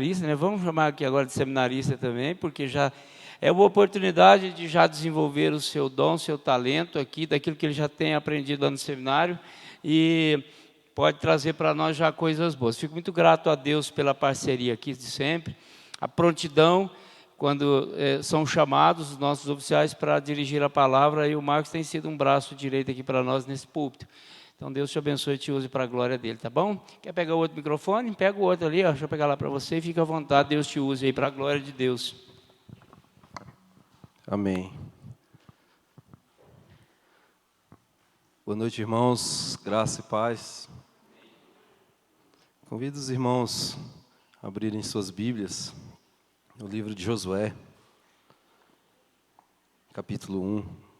Né? Vamos chamar aqui agora de seminarista também, porque já é uma oportunidade de já desenvolver o seu dom, seu talento aqui, daquilo que ele já tem aprendido lá no seminário, e pode trazer para nós já coisas boas. Fico muito grato a Deus pela parceria aqui de sempre, a prontidão, quando são chamados os nossos oficiais para dirigir a palavra, e o Marcos tem sido um braço direito aqui para nós nesse púlpito. Então, Deus te abençoe e te use para a glória dele, tá bom? Quer pegar o outro microfone? Pega o outro ali, ó, deixa eu pegar lá para você e fica à vontade, Deus te use aí para a glória de Deus. Amém. Boa noite, irmãos, graça e paz. Convido os irmãos a abrirem suas Bíblias no livro de Josué, capítulo 1.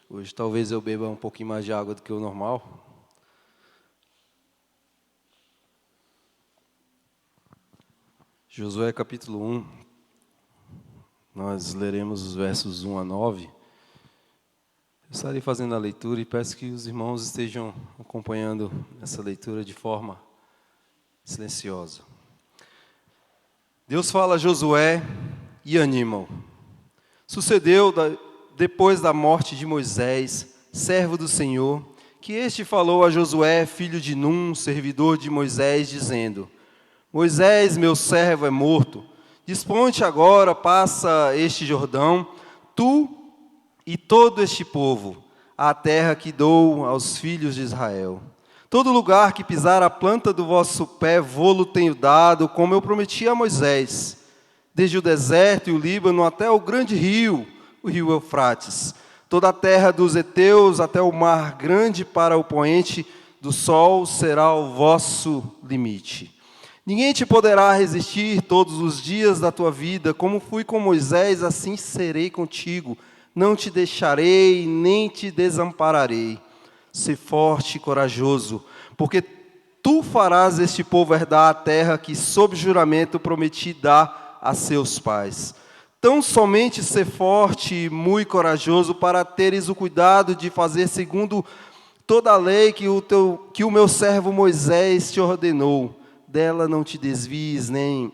Hoje talvez eu beba um pouquinho mais de água do que o normal. Josué capítulo 1, nós leremos os versos 1 a 9. Eu estarei fazendo a leitura e peço que os irmãos estejam acompanhando essa leitura de forma silenciosa. Deus fala a Josué e anima-o. Sucedeu depois da morte de Moisés, servo do Senhor, que este falou a Josué, filho de Num, servidor de Moisés, dizendo: Moisés, meu servo, é morto. Dispõe-te agora, passa este Jordão, tu e todo este povo, à terra que dou aos filhos de Israel. Todo lugar que pisar a planta do vosso pé, vô-lo tenho dado, como eu prometi a Moisés, desde o deserto e o Líbano até o grande rio, o rio Eufrates, toda a terra dos heteus até o mar grande para o poente do sol será o vosso limite. Ninguém te poderá resistir todos os dias da tua vida, como fui com Moisés, assim serei contigo. Não te deixarei, nem te desampararei. Sê forte e corajoso, porque tu farás este povo herdar a terra que, sob juramento, prometi dar a seus pais. Tão somente ser forte e muito corajoso para teres o cuidado de fazer segundo toda a lei que o meu servo Moisés te ordenou. Dela não te desvies nem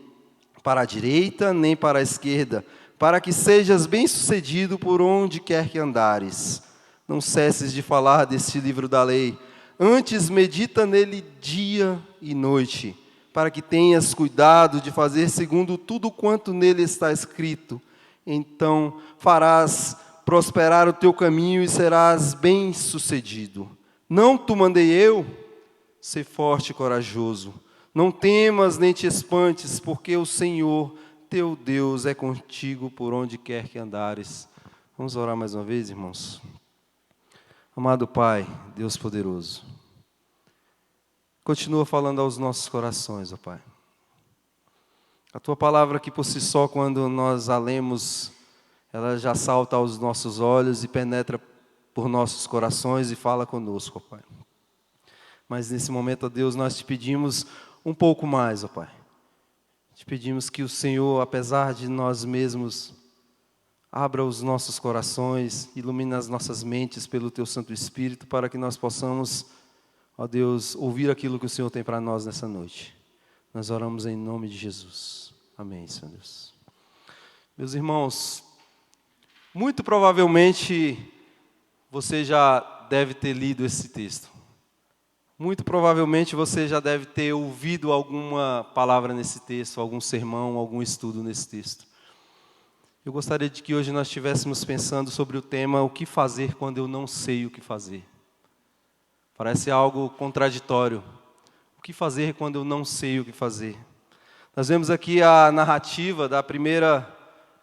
para a direita, nem para a esquerda, para que sejas bem-sucedido por onde quer que andares. Não cesses de falar deste livro da lei, antes medita nele dia e noite, para que tenhas cuidado de fazer segundo tudo quanto nele está escrito. Então farás prosperar o teu caminho e serás bem-sucedido. Não te mandei eu? Sê forte e corajoso. Não temas nem te espantes, porque o Senhor, teu Deus, é contigo por onde quer que andares. Vamos orar mais uma vez, irmãos? Amado Pai, Deus poderoso, continua falando aos nossos corações, ó Pai. A Tua palavra que por si só, quando nós a lemos, ela já salta aos nossos olhos e penetra por nossos corações e fala conosco, ó Pai. Mas nesse momento, ó Deus, nós te pedimos um pouco mais, ó Pai. Te pedimos que o Senhor, apesar de nós mesmos, abra os nossos corações, ilumine as nossas mentes pelo Teu Santo Espírito, para que nós possamos, ó Deus, ouvir aquilo que o Senhor tem para nós nessa noite. Nós oramos em nome de Jesus. Amém, Senhor Deus. Meus irmãos, muito provavelmente você já deve ter lido esse texto. Muito provavelmente você já deve ter ouvido alguma palavra nesse texto, algum sermão, algum estudo nesse texto. Eu gostaria de que hoje nós estivéssemos pensando sobre o tema: o que fazer quando eu não sei o que fazer? Parece algo contraditório. O que fazer quando eu não sei o que fazer? Nós vemos aqui a narrativa da primeira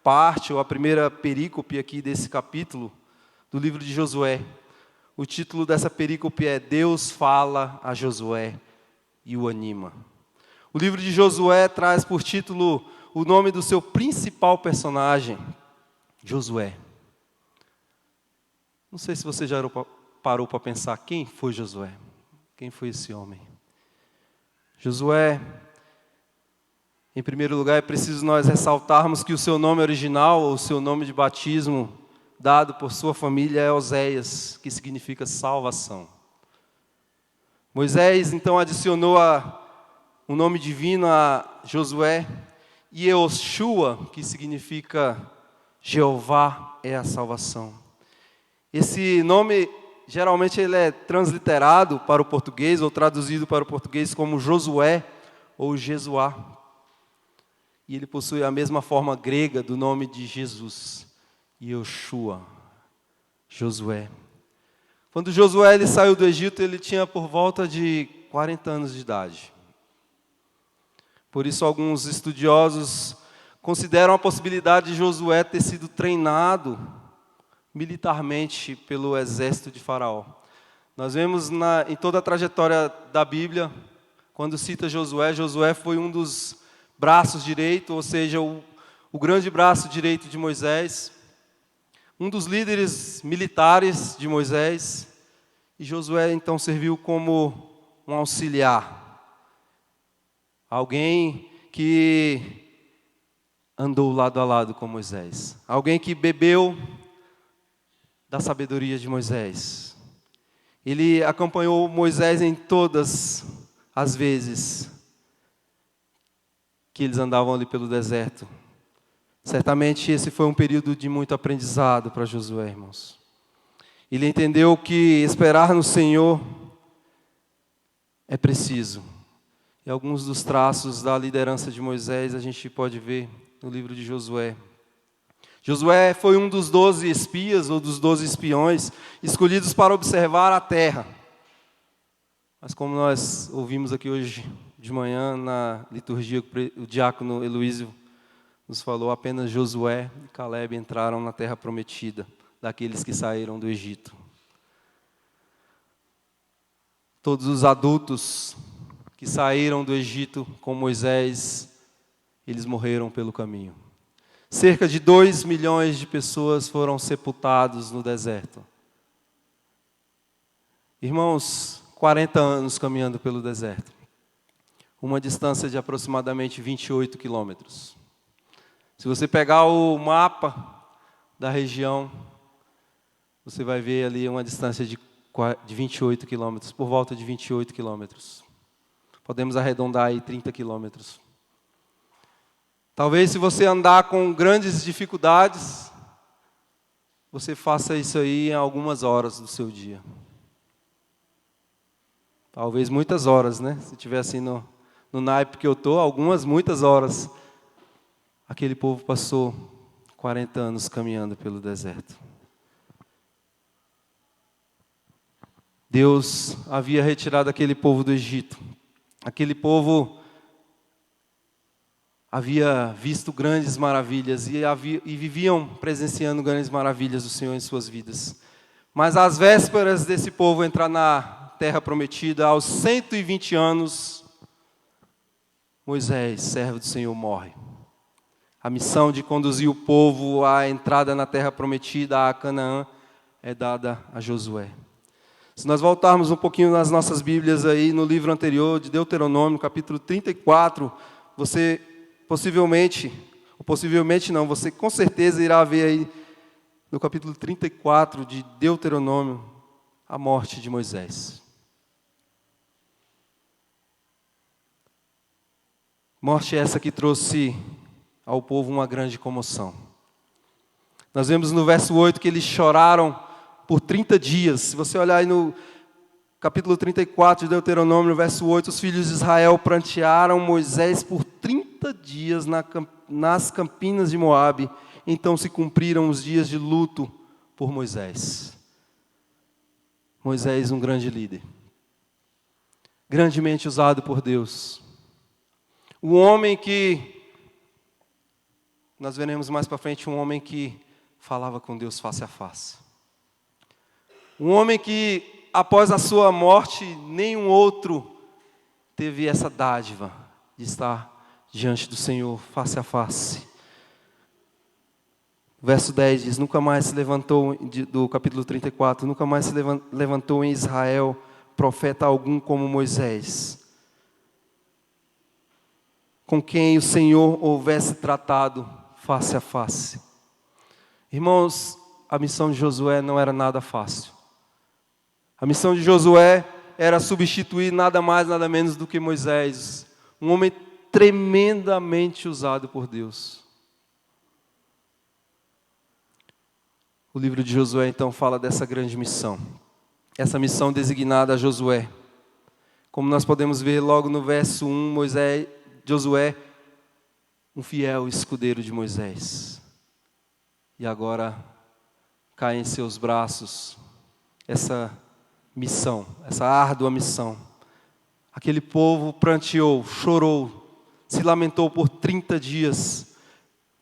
parte, ou a primeira perícope aqui desse capítulo do livro de Josué. O título dessa perícope é Deus fala a Josué e o anima. O livro de Josué traz por título o nome do seu principal personagem, Josué. Não sei se você já parou para pensar quem foi Josué. Quem foi esse homem? Josué, em primeiro lugar, é preciso nós ressaltarmos que o seu nome original, ou o seu nome de batismo, dado por sua família é Oséias, que significa salvação. Moisés então adicionou um nome divino a Josué, e Yehoshua, que significa Jeová é a salvação. Esse nome, geralmente ele é transliterado para o português, ou traduzido para o português como Josué ou Jesuá. E ele possui a mesma forma grega do nome de Jesus, Yehoshua, Josué. Quando Josué ele saiu do Egito, ele tinha por volta de 40 anos de idade. Por isso, alguns estudiosos consideram a possibilidade de Josué ter sido treinado militarmente pelo exército de Faraó. Nós vemos em toda a trajetória da Bíblia, quando cita Josué, Josué foi um dos braços direitos, ou seja, o grande braço direito de Moisés, um dos líderes militares de Moisés, e Josué então serviu como um auxiliar, alguém que andou lado a lado com Moisés, alguém que bebeu da sabedoria de Moisés. Ele acompanhou Moisés em todas as vezes que eles andavam ali pelo deserto. Certamente esse foi um período de muito aprendizado para Josué, irmãos. Ele entendeu que esperar no Senhor é preciso. E alguns dos traços da liderança de Moisés a gente pode ver no livro de Josué. Josué foi um dos 12 espias, ou dos 12 espiões, escolhidos para observar a terra. Mas como nós ouvimos aqui hoje de manhã, na liturgia, o diácono Heloísio nos falou, apenas Josué e Calebe entraram na terra prometida, daqueles que saíram do Egito. Todos os adultos que saíram do Egito com Moisés, eles morreram pelo caminho. Cerca de 2 milhões de pessoas foram sepultados no deserto. Irmãos, 40 anos caminhando pelo deserto. Uma distância de aproximadamente 28 quilômetros. Se você pegar o mapa da região, você vai ver ali uma distância de 28 quilômetros, por volta de 28 quilômetros. Podemos arredondar aí 30 quilômetros. Talvez se você andar com grandes dificuldades, você faça isso aí em algumas horas do seu dia. Talvez muitas horas, né? Se estiver assim no naipe que eu estou, muitas horas. Aquele povo passou 40 anos caminhando pelo deserto. Deus havia retirado aquele povo do Egito. Aquele povo havia visto grandes maravilhas e viviam presenciando grandes maravilhas do Senhor em suas vidas. Mas às vésperas desse povo entrar na terra prometida, aos 120 anos, Moisés, servo do Senhor, morre. A missão de conduzir o povo à entrada na terra prometida, a Canaã, é dada a Josué. Se nós voltarmos um pouquinho nas nossas Bíblias aí, no livro anterior de Deuteronômio, capítulo 34, você possivelmente não, você com certeza irá ver aí no capítulo 34 de Deuteronômio a morte de Moisés. Morte essa que trouxe ao povo uma grande comoção. Nós vemos no verso 8 que eles choraram por 30 dias. Se você olhar aí no capítulo 34 de Deuteronômio, no verso 8, os filhos de Israel prantearam Moisés por 30 dias nas campinas de Moabe. Então se cumpriram os dias de luto por Moisés. Moisés, um grande líder. Grandemente usado por Deus. O homem que, nós veremos mais para frente, um homem que falava com Deus face a face. Um homem que, após a sua morte, nenhum outro teve essa dádiva de estar diante do Senhor, face a face. Verso 10 diz, nunca mais se levantou, do capítulo 34, nunca mais se levantou em Israel profeta algum como Moisés, com quem o Senhor houvesse tratado face a face. Irmãos, a missão de Josué não era nada fácil. A missão de Josué era substituir nada mais, nada menos do que Moisés, um homem tremendamente usado por Deus. O livro de Josué, então, fala dessa grande missão. Essa missão designada a Josué. Como nós podemos ver logo no verso 1, Josué, um fiel escudeiro de Moisés. E agora cai em seus braços essa missão, essa árdua missão. Aquele povo pranteou, chorou, se lamentou por 30 dias.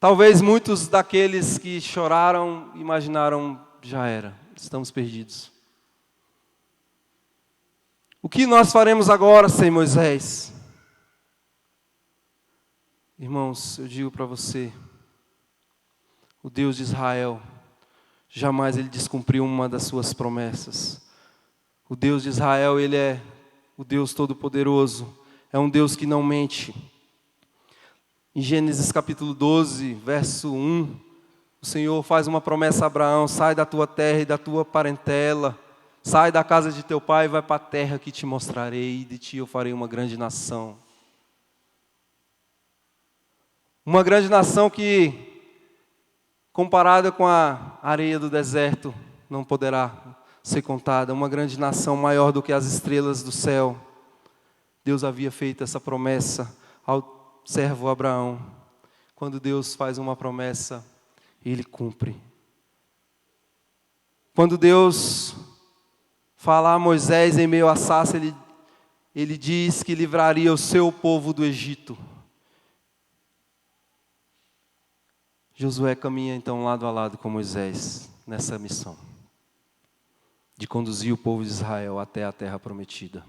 Talvez muitos daqueles que choraram imaginaram, já era, estamos perdidos. O que nós faremos agora sem Moisés? Irmãos, eu digo para você, o Deus de Israel, jamais ele descumpriu uma das suas promessas. O Deus de Israel, ele é o Deus Todo-Poderoso, é um Deus que não mente. Em Gênesis capítulo 12, verso 1, o Senhor faz uma promessa a Abraão: sai da tua terra e da tua parentela, sai da casa de teu pai e vai para a terra que te mostrarei, e de ti eu farei uma grande nação. Uma grande nação que, comparada com a areia do deserto, não poderá ser contada. Uma grande nação maior do que as estrelas do céu. Deus havia feito essa promessa ao servo Abraão. Quando Deus faz uma promessa, Ele cumpre. Quando Deus fala a Moisés em meio à sarça, ele diz que livraria o seu povo do Egito. Josué caminha então lado a lado com Moisés nessa missão de conduzir o povo de Israel até a terra prometida.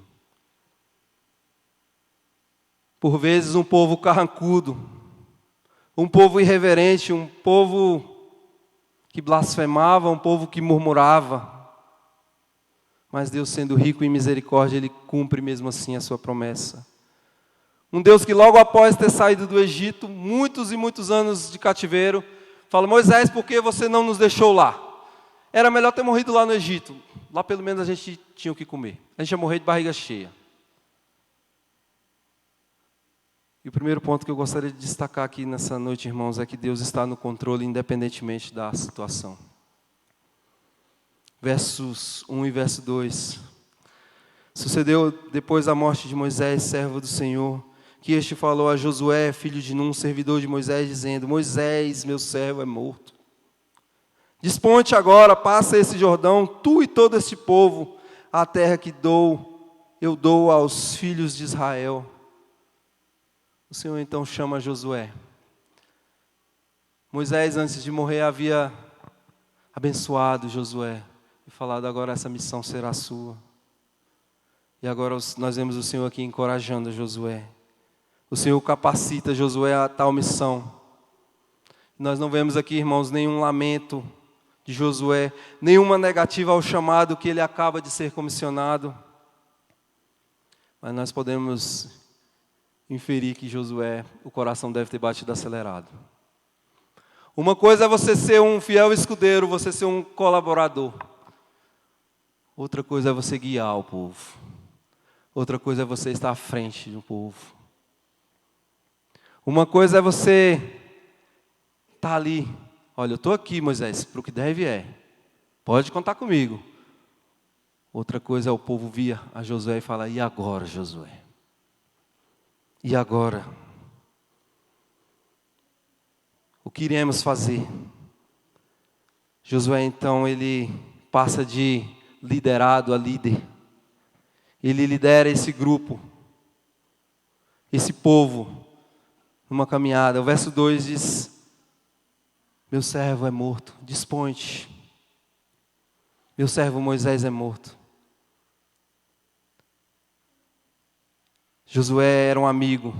Por vezes um povo carrancudo, um povo irreverente, um povo que blasfemava, um povo que murmurava. Mas Deus, sendo rico em misericórdia, Ele cumpre mesmo assim a sua promessa. Um Deus que logo após ter saído do Egito, muitos e muitos anos de cativeiro, fala: Moisés, por que você não nos deixou lá? Era melhor ter morrido lá no Egito. Lá pelo menos a gente tinha o que comer. A gente ia morrer de barriga cheia. E o primeiro ponto que eu gostaria de destacar aqui nessa noite, irmãos, é que Deus está no controle independentemente da situação. Versos 1 e verso 2. Sucedeu depois da morte de Moisés, servo do Senhor, que este falou a Josué, filho de Num, servidor de Moisés, dizendo: Moisés, meu servo, é morto. Dispõe-te agora, passa esse Jordão, tu e todo este povo, a terra que eu dou aos filhos de Israel. O Senhor então chama Josué. Moisés, antes de morrer, havia abençoado Josué e falado: agora essa missão será sua. E agora nós vemos o Senhor aqui encorajando Josué. O Senhor capacita Josué a tal missão. Nós não vemos aqui, irmãos, nenhum lamento de Josué, nenhuma negativa ao chamado que ele acaba de ser comissionado. Mas nós podemos inferir que Josué, o coração deve ter batido acelerado. Uma coisa é você ser um fiel escudeiro, você ser um colaborador. Outra coisa é você guiar o povo. Outra coisa é você estar à frente do povo. Uma coisa é você estar ali. Olha, eu estou aqui, Moisés, para o que deve é. Pode contar comigo. Outra coisa é o povo vir a Josué e falar: e agora, Josué? E agora? O que iremos fazer? Josué, então, ele passa de liderado a líder. Ele lidera esse grupo, esse povo, numa caminhada. O verso 2 diz: meu servo é morto, dispõe-te. Meu servo Moisés é morto. Josué era um amigo,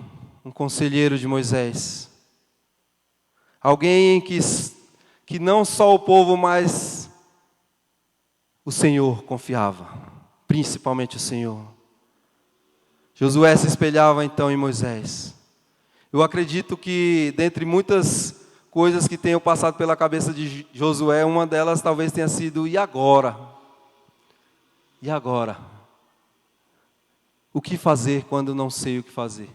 um conselheiro de Moisés. Alguém que não só o povo, mas o Senhor confiava. Principalmente o Senhor. Josué se espelhava então em Moisés. Eu acredito que, dentre muitas coisas que tenham passado pela cabeça de Josué, uma delas talvez tenha sido: e agora? E agora? O que fazer quando não sei o que fazer?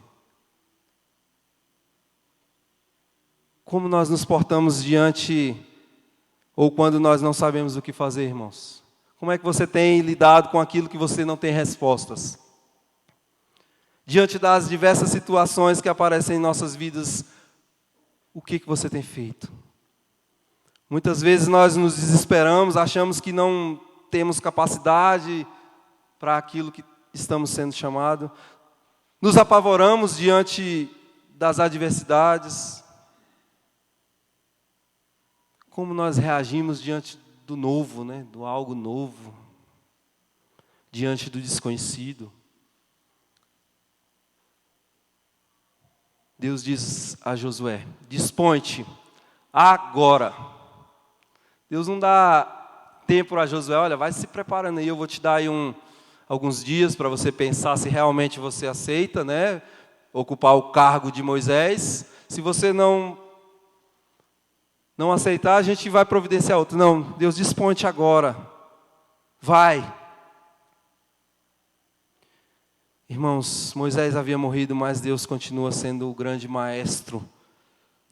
Como nós nos portamos diante, ou quando nós não sabemos o que fazer, irmãos? Como é que você tem lidado com aquilo que você não tem respostas? Diante das diversas situações que aparecem em nossas vidas, o que você tem feito? Muitas vezes nós nos desesperamos, achamos que não temos capacidade para aquilo que estamos sendo chamados. Nos apavoramos diante das adversidades. Como nós reagimos diante do novo, né? Do algo novo, diante do desconhecido. Deus diz a Josué: dispõe-te agora. Deus não dá tempo a Josué: olha, vai se preparando aí, eu vou te dar aí alguns dias para você pensar se realmente você aceita, né? Ocupar o cargo de Moisés. Se você não aceitar, a gente vai providenciar outro. Não, Deus dispõe-te agora. Vai. Irmãos, Moisés havia morrido, mas Deus continua sendo o grande maestro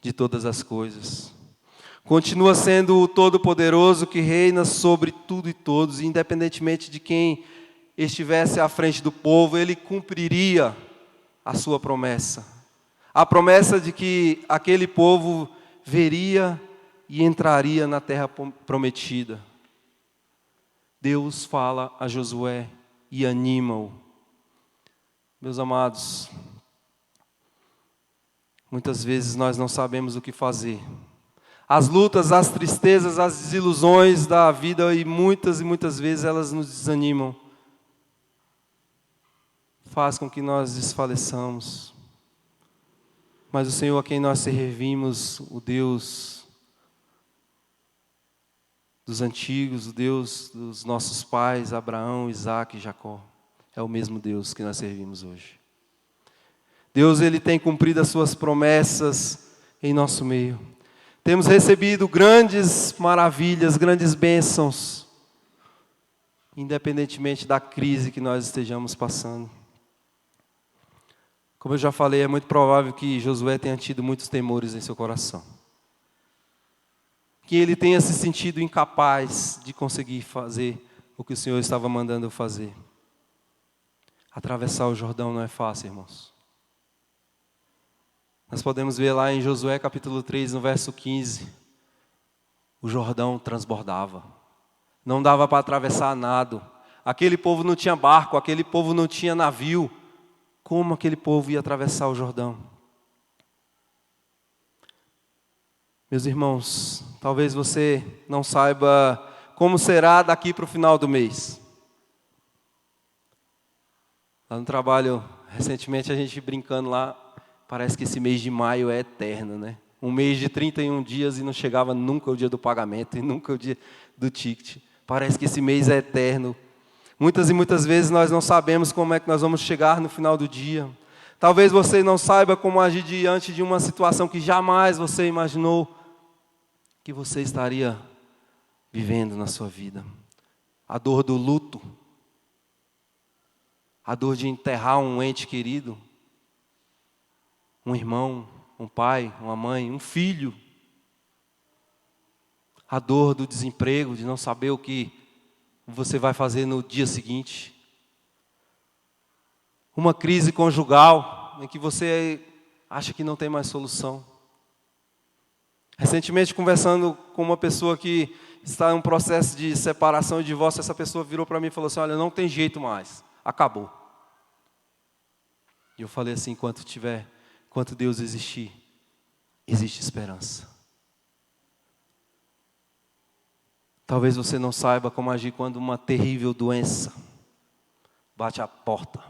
de todas as coisas. Continua sendo o Todo-Poderoso que reina sobre tudo e todos, e independentemente de quem estivesse à frente do povo, Ele cumpriria a sua promessa. A promessa de que aquele povo veria e entraria na terra prometida. Deus fala a Josué e anima-o. Meus amados, muitas vezes nós não sabemos o que fazer. As lutas, as tristezas, as desilusões da vida, e muitas vezes elas nos desanimam. Faz com que nós desfaleçamos. Mas o Senhor a quem nós servimos, o Deus dos antigos, o Deus dos nossos pais, Abraão, Isaque e Jacó, é o mesmo Deus que nós servimos hoje. Deus, Ele tem cumprido as suas promessas em nosso meio. Temos recebido grandes maravilhas, grandes bênçãos, independentemente da crise que nós estejamos passando. Como eu já falei, é muito provável que Josué tenha tido muitos temores em seu coração. Que ele tenha se sentido incapaz de conseguir fazer o que o Senhor estava mandando fazer. Atravessar o Jordão não é fácil, irmãos. Nós podemos ver lá em Josué capítulo 3, no verso 15. O Jordão transbordava. Não dava para atravessar a nado. Aquele povo não tinha barco, aquele povo não tinha navio. Como aquele povo ia atravessar o Jordão? Meus irmãos, talvez você não saiba como será daqui para o final do mês. Lá no trabalho, recentemente a gente brincando lá, parece que esse mês de maio é eterno, né? Um mês de 31 dias e não chegava nunca o dia do pagamento e nunca o dia do ticket. Parece que esse mês é eterno. Muitas e muitas vezes nós não sabemos como é que nós vamos chegar no final do dia. Talvez você não saiba como agir diante de uma situação que jamais você imaginou que você estaria vivendo na sua vida. A dor do luto. A dor de enterrar um ente querido. Um irmão, um pai, uma mãe, um filho. A dor do desemprego, de não saber o que você vai fazer no dia seguinte. Uma crise conjugal, em que você acha que não tem mais solução. Recentemente, conversando com uma pessoa que está em um processo de separação e divórcio, essa pessoa virou para mim e falou assim: olha, não tem jeito mais, acabou. E eu falei assim: enquanto Deus existir, existe esperança. Talvez você não saiba como agir quando uma terrível doença bate à porta,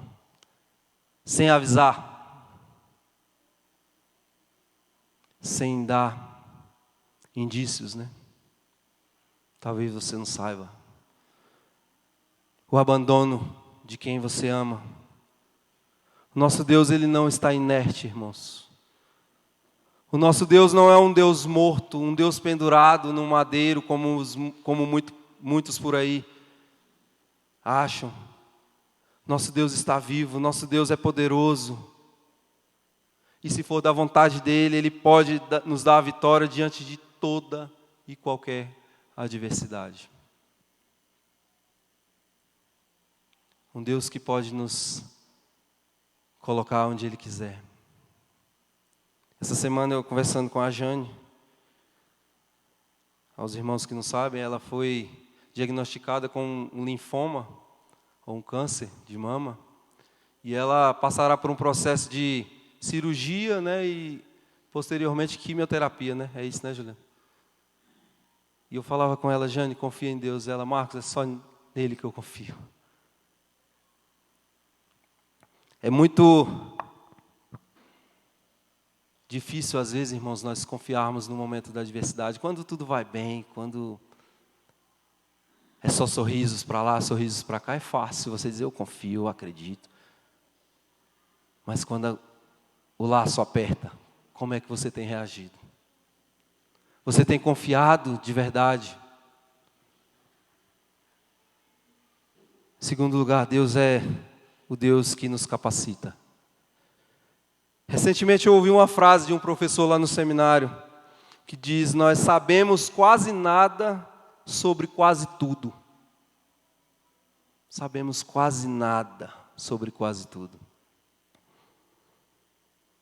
sem avisar, sem dar indícios, né? Talvez você não saiba. O abandono de quem você ama. O nosso Deus, Ele não está inerte, irmãos. O nosso Deus não é um Deus morto, um Deus pendurado num madeiro, como muitos por aí acham. Nosso Deus está vivo, nosso Deus é poderoso. E se for da vontade dEle, Ele pode nos dar a vitória diante de toda e qualquer adversidade. Um Deus que pode nos colocar onde Ele quiser. Essa semana eu conversando com a Jane, aos irmãos que não sabem, ela foi diagnosticada com um linfoma, ou um câncer de mama, e ela passará por um processo de cirurgia, né, e posteriormente quimioterapia, né? É isso, né, Juliana? E eu falava com ela, Jane, confia em Deus. Ela, Marcos, é só nele que eu confio. É muito difícil, às vezes, irmãos, nós confiarmos no momento da adversidade. Quando tudo vai bem, quando é só sorrisos para lá, sorrisos para cá, é fácil você dizer, eu confio, eu acredito. Mas quando o laço aperta, como é que você tem reagido? Você tem confiado de verdade? Em segundo lugar, Deus é o Deus que nos capacita. Recentemente eu ouvi uma frase de um professor lá no seminário, que diz, nós sabemos quase nada sobre quase tudo. Sabemos quase nada sobre quase tudo.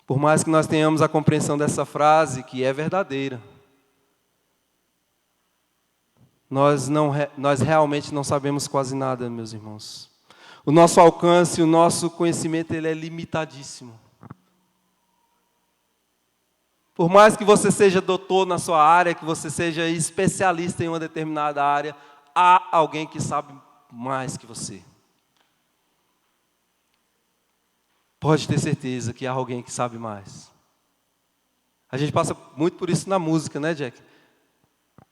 Por mais que nós tenhamos a compreensão dessa frase, que é verdadeira, nós realmente não sabemos quase nada, meus irmãos. O nosso alcance, o nosso conhecimento, ele é limitadíssimo. Por mais que você seja doutor na sua área, que você seja especialista em uma determinada área, há alguém que sabe mais que você. Pode ter certeza que há alguém que sabe mais. A gente passa muito por isso na música, né, Jack?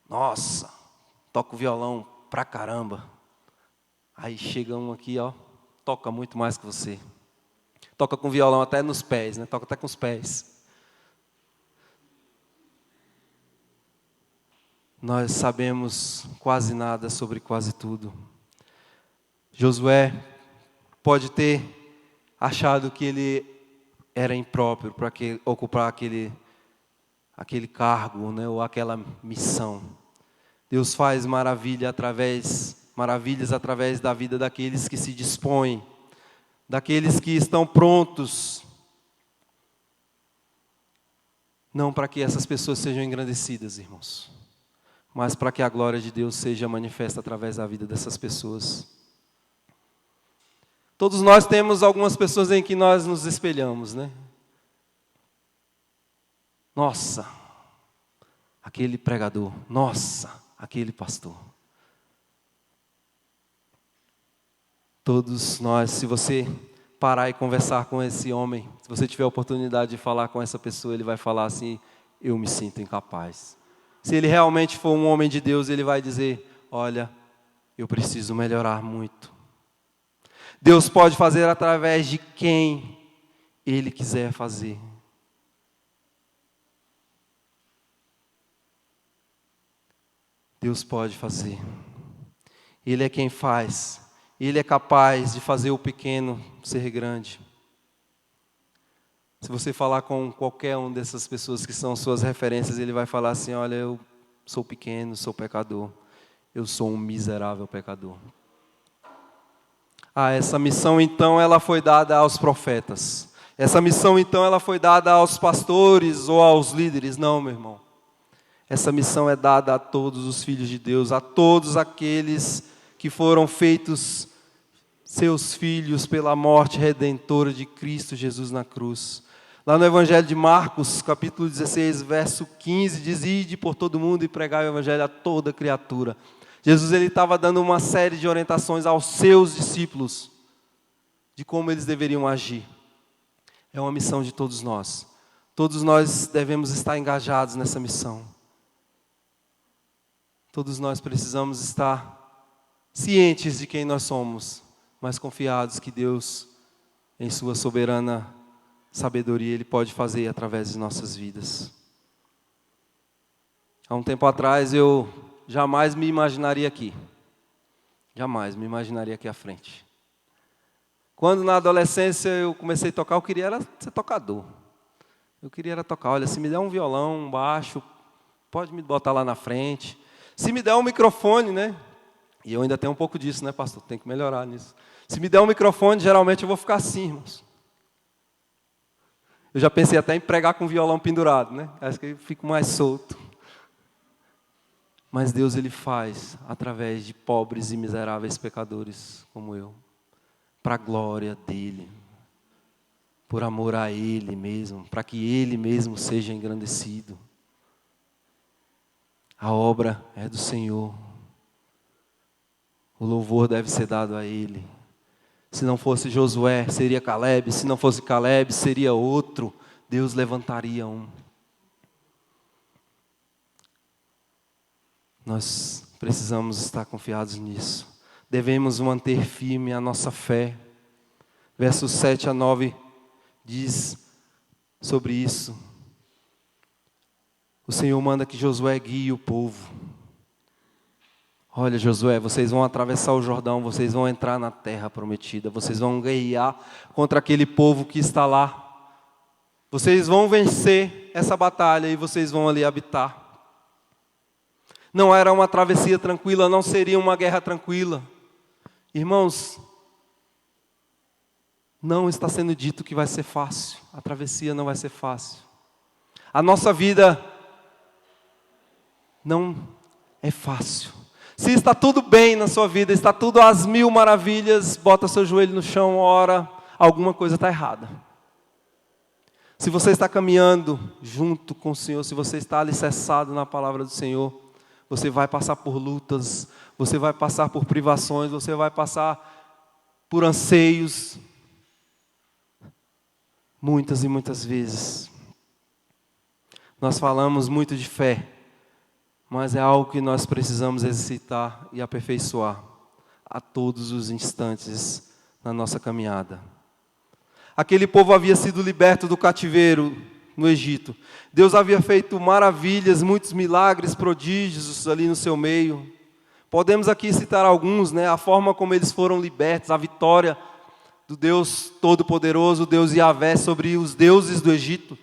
Nossa, toca o violão pra caramba. Aí chega um aqui, ó, toca muito mais que você. Toca com violão até nos pés, né? Toca até com os pés. Nós sabemos quase nada sobre quase tudo. Josué pode ter achado que ele era impróprio para ocupar aquele cargo, né, ou aquela missão. Deus faz maravilhas através da vida daqueles que se dispõem, daqueles que estão prontos. Não para que essas pessoas sejam engrandecidas, irmãos, mas para que a glória de Deus seja manifesta através da vida dessas pessoas. Todos nós temos algumas pessoas em que nós nos espelhamos, né? Nossa, aquele pregador. Nossa, aquele pastor. Todos nós, se você parar e conversar com esse homem, se você tiver a oportunidade de falar com essa pessoa, ele vai falar assim, eu me sinto incapaz. Se ele realmente for um homem de Deus, ele vai dizer, olha, eu preciso melhorar muito. Deus pode fazer através de quem Ele quiser fazer. Deus pode fazer. Ele é quem faz. Ele é capaz de fazer o pequeno ser grande. Se você falar com qualquer um dessas pessoas que são suas referências, ele vai falar assim, olha, eu sou pequeno, sou pecador. Eu sou um miserável pecador. Essa missão então ela foi dada aos profetas. Essa missão então ela foi dada aos pastores ou aos líderes. Não, meu irmão. Essa missão é dada a todos os filhos de Deus, a todos aqueles que foram feitos seus filhos pela morte redentora de Cristo Jesus na cruz. Lá no Evangelho de Marcos, capítulo 16, verso 15, diz, ide por todo mundo e pregai o Evangelho a toda criatura. Jesus estava dando uma série de orientações aos seus discípulos de como eles deveriam agir. É uma missão de todos nós. Todos nós devemos estar engajados nessa missão. Todos nós precisamos estar cientes de quem nós somos, mas confiados que Deus, em sua soberana sabedoria, Ele pode fazer através de nossas vidas. Há um tempo atrás eu jamais me imaginaria aqui. Jamais me imaginaria aqui à frente. Quando na adolescência eu comecei a tocar, eu queria era ser tocador. Eu queria era tocar, olha, se me der um violão, um baixo, pode me botar lá na frente. Se me der um microfone, né? E eu ainda tenho um pouco disso, né, pastor? Tem que melhorar nisso. Se me der um microfone, geralmente eu vou ficar assim, irmãos. Eu já pensei até em pregar com o violão pendurado, né? Acho que eu fico mais solto. Mas Deus, Ele faz através de pobres e miseráveis pecadores como eu, para a glória dEle, por amor a Ele mesmo, para que Ele mesmo seja engrandecido. A obra é do Senhor. O louvor deve ser dado a Ele. Se não fosse Josué, seria Caleb. Se não fosse Caleb, seria outro. Deus levantaria um. Nós precisamos estar confiados nisso. Devemos manter firme a nossa fé. Versos 7 a 9 diz sobre isso. O Senhor manda que Josué guie o povo. Olha, Josué, vocês vão atravessar o Jordão, vocês vão entrar na terra prometida, vocês vão guerrear contra aquele povo que está lá. Vocês vão vencer essa batalha e vocês vão ali habitar. Não era uma travessia tranquila, não seria uma guerra tranquila. Irmãos, não está sendo dito que vai ser fácil. A travessia não vai ser fácil. A nossa vida não é fácil. Se está tudo bem na sua vida, está tudo às mil maravilhas, bota seu joelho no chão, ora, alguma coisa está errada. Se você está caminhando junto com o Senhor, se você está alicerçado na palavra do Senhor, você vai passar por lutas, você vai passar por privações, você vai passar por anseios, muitas e muitas vezes. Nós falamos muito de fé, mas é algo que nós precisamos exercitar e aperfeiçoar a todos os instantes na nossa caminhada. Aquele povo havia sido liberto do cativeiro no Egito. Deus havia feito maravilhas, muitos milagres, prodígios ali no seu meio. Podemos aqui citar alguns, né? A forma como eles foram libertos, a vitória do Deus Todo-Poderoso, Deus Yahvé, sobre os deuses do Egito.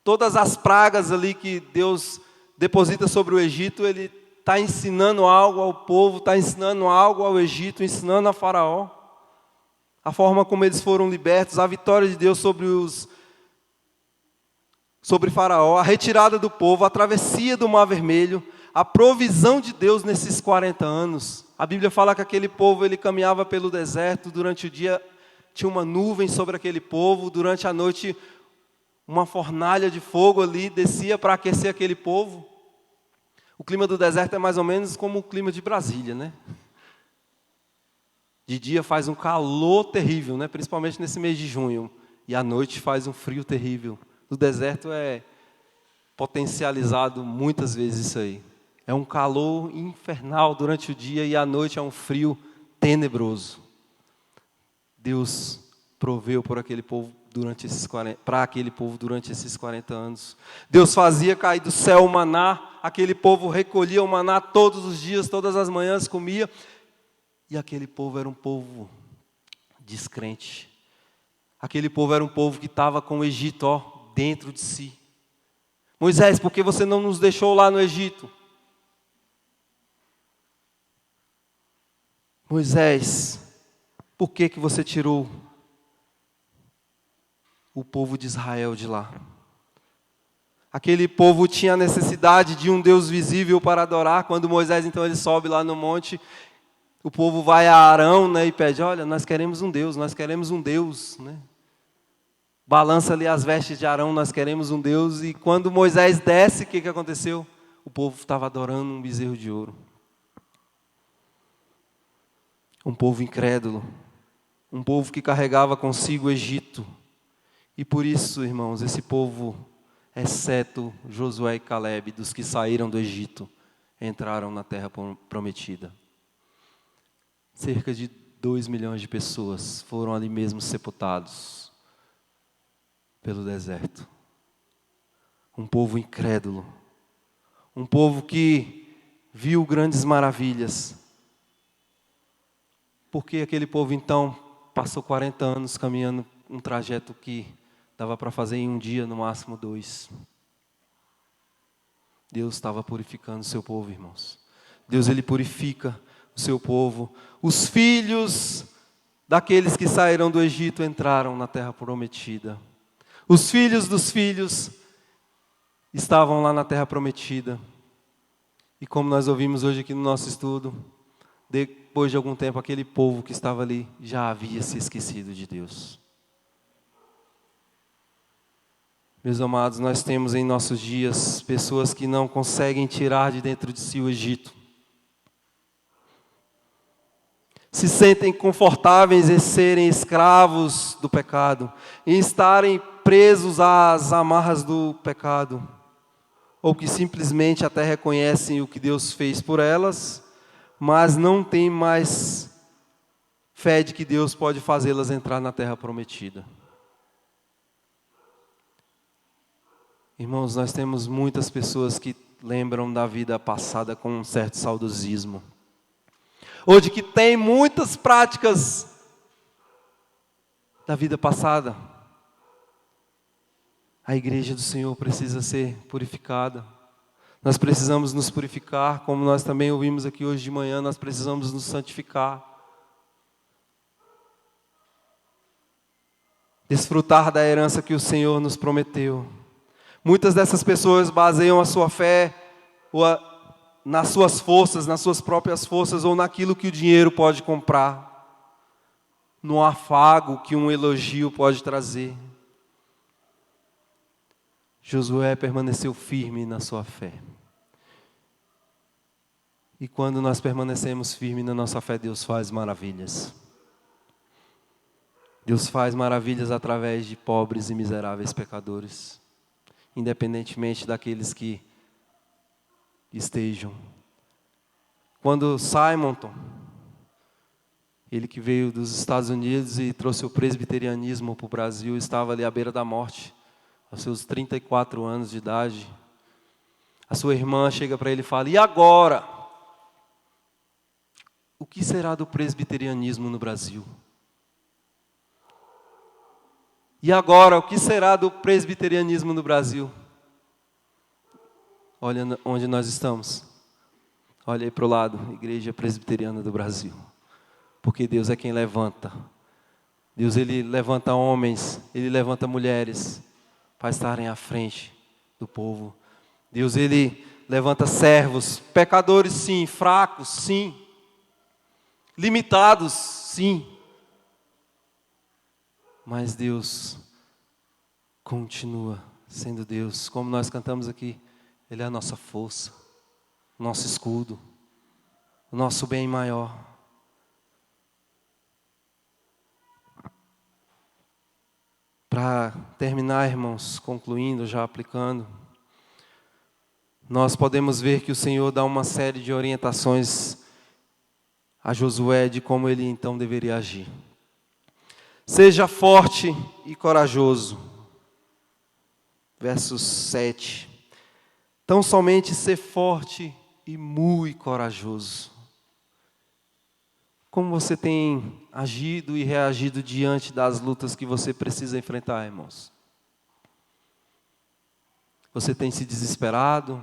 Todas as pragas ali que Deus deposita sobre o Egito, Ele está ensinando algo ao povo, está ensinando algo ao Egito, ensinando a Faraó. A forma como eles foram libertos, a vitória de Deus sobre Faraó, a retirada do povo, a travessia do Mar Vermelho, a provisão de Deus nesses 40 anos. A Bíblia fala que aquele povo ele caminhava pelo deserto, durante o dia tinha uma nuvem sobre aquele povo, durante a noite uma fornalha de fogo ali descia para aquecer aquele povo. O clima do deserto é mais ou menos como o clima de Brasília, né? De dia faz um calor terrível, né? Principalmente nesse mês de junho. E à noite faz um frio terrível. No deserto é potencializado muitas vezes isso aí. É um calor infernal durante o dia e à noite é um frio tenebroso. Deus proveu para aquele povo durante esses 40 anos. Deus fazia cair do céu o maná, aquele povo recolhia o maná todos os dias, todas as manhãs comia. E aquele povo era um povo descrente. Aquele povo era um povo que estava com o Egito, dentro de si. Moisés, por que você não nos deixou lá no Egito? Moisés, por que você tirou o povo de Israel de lá? Aquele povo tinha necessidade de um Deus visível para adorar. Quando Moisés, então, ele sobe lá no monte, o povo vai a Arão, né, e pede, olha, nós queremos um Deus, né? Balança ali as vestes de Arão, nós queremos um Deus. E quando Moisés desce, o que aconteceu? O povo estava adorando um bezerro de ouro. Um povo incrédulo. Um povo que carregava consigo o Egito. E por isso, irmãos, esse povo, exceto Josué e Caleb, dos que saíram do Egito, entraram na terra prometida. Cerca de 2 milhões de pessoas foram ali mesmo sepultados pelo deserto. Um povo incrédulo, Um povo que viu grandes maravilhas. Porque aquele povo, então, passou 40 anos caminhando um trajeto que dava para fazer em um dia, no máximo 2. Deus estava purificando o seu povo, irmãos. Deus, Ele purifica o seu povo. Os filhos daqueles que saíram do Egito entraram na terra prometida. Os filhos dos filhos estavam lá na terra prometida. E como nós ouvimos hoje aqui no nosso estudo, depois de algum tempo, aquele povo que estava ali já havia se esquecido de Deus. Meus amados, nós temos em nossos dias pessoas que não conseguem tirar de dentro de si o Egito. Se sentem confortáveis em serem escravos do pecado, em estarem presos às amarras do pecado, ou que simplesmente até reconhecem o que Deus fez por elas, mas não têm mais fé de que Deus pode fazê-las entrar na terra prometida. Irmãos, nós temos muitas pessoas que lembram da vida passada com um certo saudosismo. Ou de que tem muitas práticas da vida passada. A igreja do Senhor precisa ser purificada. Nós precisamos nos purificar, como nós também ouvimos aqui hoje de manhã, nós precisamos nos santificar. Desfrutar da herança que o Senhor nos prometeu. Muitas dessas pessoas baseiam a sua fé nas suas forças, nas suas próprias forças, ou naquilo que o dinheiro pode comprar, no afago que um elogio pode trazer. Josué permaneceu firme na sua fé. E quando nós permanecemos firmes na nossa fé, Deus faz maravilhas. Deus faz maravilhas através de pobres e miseráveis pecadores, independentemente daqueles que estejam. Quando Simonton, ele que veio dos Estados Unidos e trouxe o presbiterianismo para o Brasil, estava ali à beira da morte, aos seus 34 anos de idade. A sua irmã chega para ele e fala: e agora? O que será do presbiterianismo no Brasil? E agora, o que será do presbiterianismo no Brasil? Olha onde nós estamos. Olha aí para o lado, Igreja Presbiteriana do Brasil. Porque Deus é quem levanta. Deus, Ele levanta homens, Ele levanta mulheres para estarem à frente do povo. Deus, Ele levanta servos, pecadores sim, fracos sim, limitados sim. Mas Deus continua sendo Deus. Como nós cantamos aqui, Ele é a nossa força, o nosso escudo, o nosso bem maior. Para terminar, irmãos, concluindo, já aplicando, nós podemos ver que o Senhor dá uma série de orientações a Josué de como ele então deveria agir. Seja forte e corajoso. Verso 7. Tão somente ser forte e muito corajoso. Como você tem agido e reagido diante das lutas que você precisa enfrentar, irmãos? Você tem se desesperado?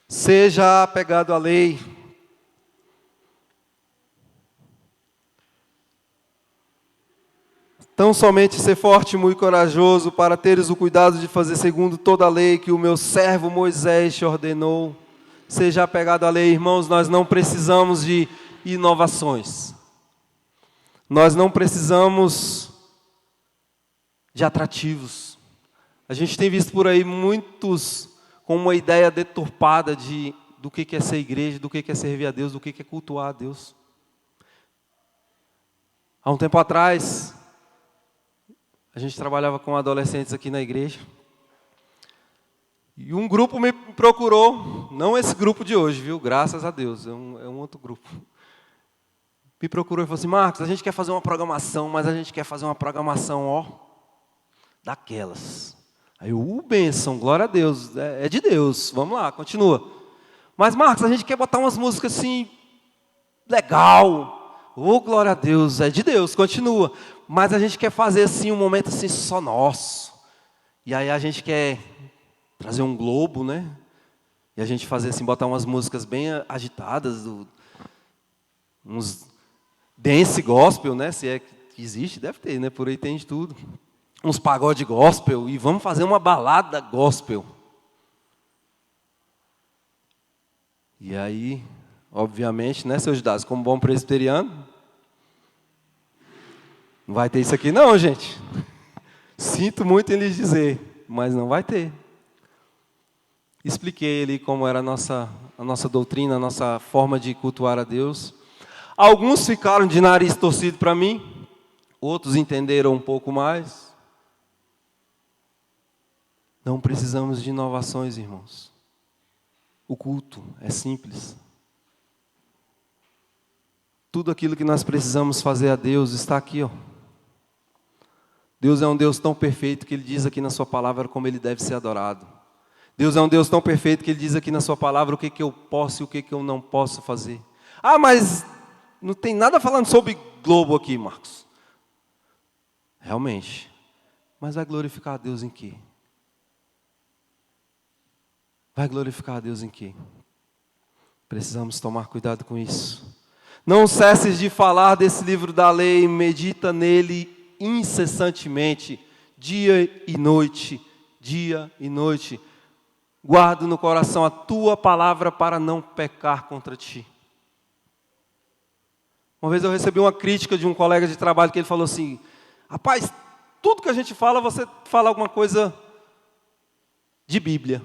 Seja apegado à lei. Tão somente ser forte e muito corajoso, para teres o cuidado de fazer segundo toda a lei que o meu servo Moisés te ordenou. Seja apegado à lei, irmãos, nós não precisamos de inovações. Nós não precisamos de atrativos. A gente tem visto por aí muitos com uma ideia deturpada do que é ser igreja, do que é servir a Deus, do que é cultuar a Deus. Há um tempo atrás, a gente trabalhava com adolescentes aqui na igreja. E um grupo me procurou, não esse grupo de hoje, viu? Graças a Deus, é um outro grupo. Me procurou e falou assim: Marcos, a gente quer fazer uma programação, mas a gente quer fazer uma programação, daquelas. Aí bênção, glória a Deus, é de Deus, vamos lá, continua. Mas Marcos, a gente quer botar umas músicas assim, legal, glória a Deus, é de Deus, continua. Mas a gente quer fazer assim um momento assim só nosso. E aí a gente quer trazer um globo, né? E a gente fazer assim, botar umas músicas bem agitadas, uns dance gospel, né? Se é que existe, deve ter, né? Por aí tem de tudo. Uns pagode gospel e vamos fazer uma balada gospel. E aí, obviamente, né, seu Judas, como bom presbiteriano, não vai ter isso aqui não, gente. Sinto muito em lhes dizer, mas não vai ter. Expliquei ali como era a nossa doutrina, a nossa forma de cultuar a Deus. Alguns ficaram de nariz torcido para mim, outros entenderam um pouco mais. Não precisamos de inovações, irmãos. O culto é simples. Tudo aquilo que nós precisamos fazer a Deus está aqui, ó. Deus é um Deus tão perfeito que Ele diz aqui na sua palavra como Ele deve ser adorado. Deus é um Deus tão perfeito que Ele diz aqui na sua palavra o que eu posso e o que eu não posso fazer. Ah, mas não tem nada falando sobre globo aqui, Marcos. Realmente. Mas vai glorificar a Deus em quê? Vai glorificar a Deus em quê? Precisamos tomar cuidado com isso. Não cesses de falar desse livro da lei, medita nele incessantemente, dia e noite, dia e noite. Guarda no coração a tua palavra para não pecar contra ti. Uma vez eu recebi uma crítica de um colega de trabalho que ele falou assim: rapaz, tudo que a gente fala, você fala alguma coisa de Bíblia.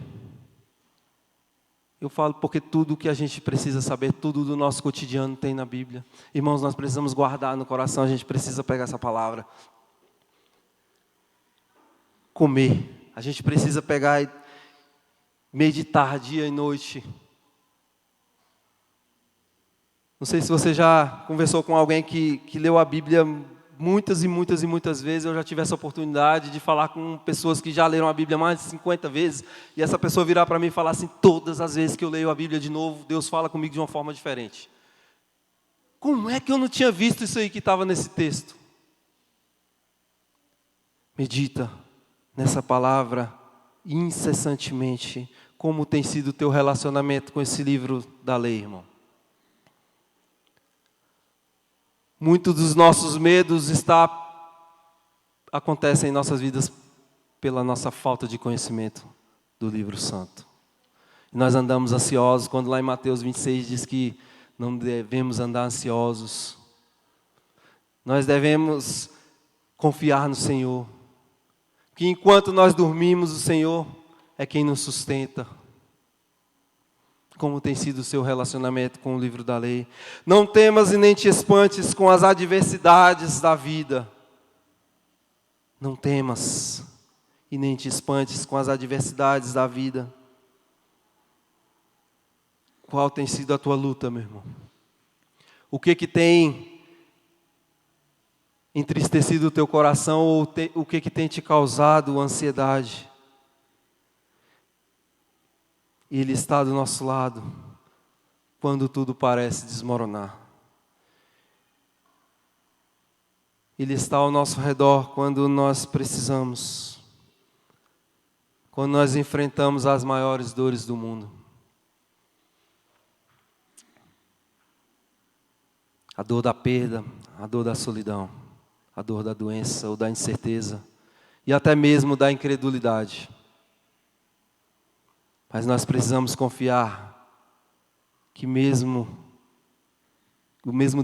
Eu falo porque tudo que a gente precisa saber, tudo do nosso cotidiano tem na Bíblia. Irmãos, nós precisamos guardar no coração, a gente precisa pegar essa palavra. Comer, a gente precisa pegar e meditar dia e noite. Não sei se você já conversou com alguém que leu a Bíblia muitas e muitas e muitas vezes. Eu já tive essa oportunidade de falar com pessoas que já leram a Bíblia mais de 50 vezes, e essa pessoa virar para mim e falar assim: todas as vezes que eu leio a Bíblia de novo, Deus fala comigo de uma forma diferente. Como é que eu não tinha visto isso aí que estava nesse texto? Medita nessa palavra incessantemente. Como tem sido o teu relacionamento com esse livro da lei, irmão? Muitos dos nossos medos acontecem em nossas vidas pela nossa falta de conhecimento do livro santo. E nós andamos ansiosos, quando lá em Mateus 26 diz que não devemos andar ansiosos. Nós devemos confiar no Senhor. Que enquanto nós dormimos, o Senhor é quem nos sustenta. Como tem sido o seu relacionamento com o livro da lei? Não temas e nem te espantes com as adversidades da vida. Não temas e nem te espantes com as adversidades da vida. Qual tem sido a tua luta, meu irmão? O que tem entristecido o teu coração, ou o que tem te causado ansiedade? Ele está do nosso lado quando tudo parece desmoronar. Ele está ao nosso redor quando nós precisamos. Quando nós enfrentamos as maiores dores do mundo. A dor da perda, a dor da solidão, a dor da doença ou da incerteza e até mesmo da incredulidade. Mas nós precisamos confiar que o mesmo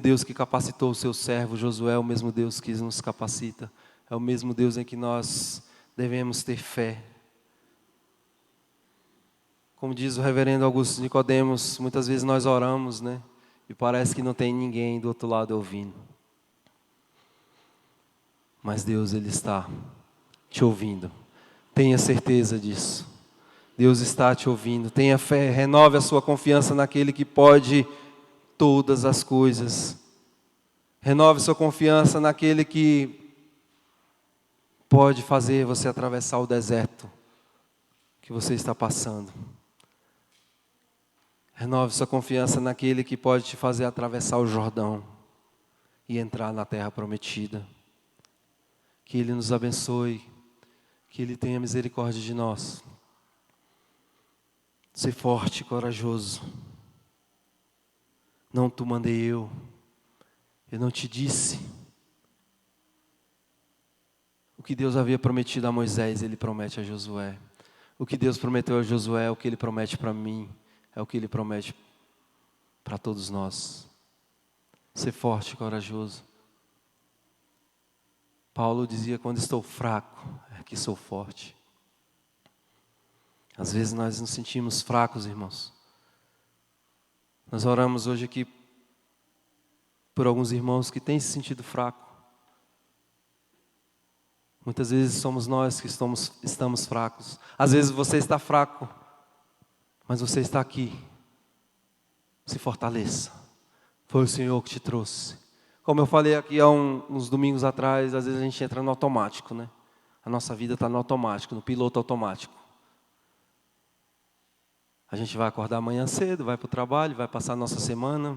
Deus que capacitou o seu servo Josué é o mesmo Deus que nos capacita. É o mesmo Deus em que nós devemos ter fé. Como diz o reverendo Augusto Nicodemos, muitas vezes nós oramos, né? E parece que não tem ninguém do outro lado ouvindo. Mas Deus, Ele está te ouvindo. Tenha certeza disso. Deus está te ouvindo. Tenha fé, renove a sua confiança naquele que pode todas as coisas. Renove sua confiança naquele que pode fazer você atravessar o deserto que você está passando. Renove sua confiança naquele que pode te fazer atravessar o Jordão e entrar na terra prometida. Que Ele nos abençoe, que Ele tenha misericórdia de nós. Ser forte e corajoso. Não tu mandei eu não te disse. O que Deus havia prometido a Moisés, Ele promete a Josué. O que Deus prometeu a Josué é o que Ele promete para mim, é o que Ele promete para todos nós. Ser forte e corajoso. Paulo dizia, quando estou fraco, é que sou forte. Às vezes nós nos sentimos fracos, irmãos. Nós oramos hoje aqui por alguns irmãos que têm se sentido fracos. Muitas vezes somos nós que estamos fracos. Às vezes você está fraco, mas você está aqui. Se fortaleça. Foi o Senhor que te trouxe. Como eu falei aqui há uns domingos atrás, às vezes a gente entra no automático, né? A nossa vida está no automático, no piloto automático. A gente vai acordar amanhã cedo, vai para o trabalho, vai passar a nossa semana,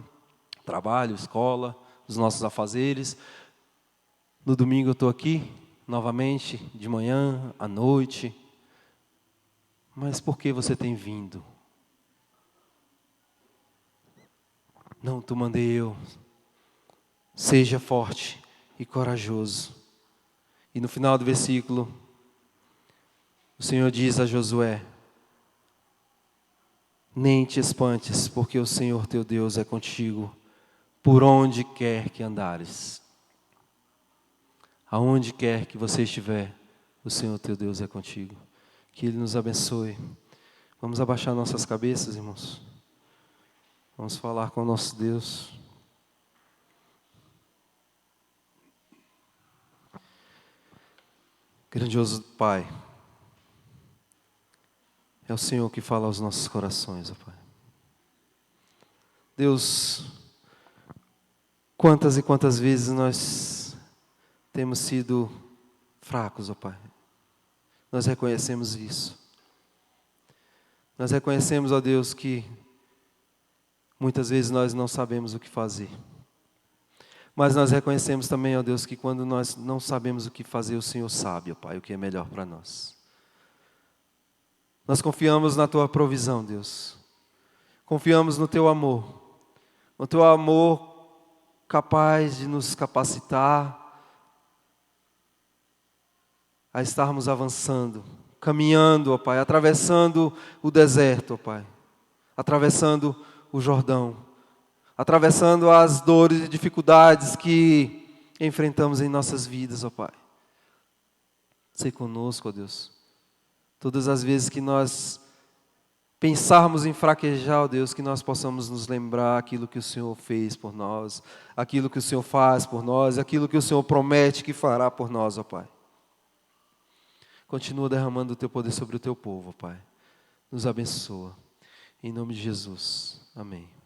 trabalho, escola, os nossos afazeres. No domingo eu estou aqui, novamente, de manhã, à noite. Mas por que você tem vindo? Não tu mandei eu. Seja forte e corajoso. E no final do versículo, o Senhor diz a Josué: nem te espantes, porque o Senhor teu Deus é contigo, por onde quer que andares. Aonde quer que você estiver, o Senhor teu Deus é contigo. Que Ele nos abençoe. Vamos abaixar nossas cabeças, irmãos. Vamos falar com o nosso Deus. Grandioso Pai, é o Senhor que fala aos nossos corações, ó Pai. Deus, quantas e quantas vezes nós temos sido fracos, ó Pai. Nós reconhecemos isso. Nós reconhecemos, ó Deus, que muitas vezes nós não sabemos o que fazer. Mas nós reconhecemos também, ó Deus, que quando nós não sabemos o que fazer, o Senhor sabe, ó Pai, o que é melhor para nós. Nós confiamos na Tua provisão, Deus. Confiamos no Teu amor. No Teu amor capaz de nos capacitar a estarmos avançando, caminhando, ó Pai, atravessando o deserto, ó Pai, atravessando o Jordão, atravessando as dores e dificuldades que enfrentamos em nossas vidas, ó Pai. Sei conosco, ó Deus. Todas as vezes que nós pensarmos em fraquejar, ó Deus, que nós possamos nos lembrar aquilo que o Senhor fez por nós, aquilo que o Senhor faz por nós, aquilo que o Senhor promete que fará por nós, ó Pai. Continua derramando o Teu poder sobre o Teu povo, ó Pai. Nos abençoa. Em nome de Jesus. Amém.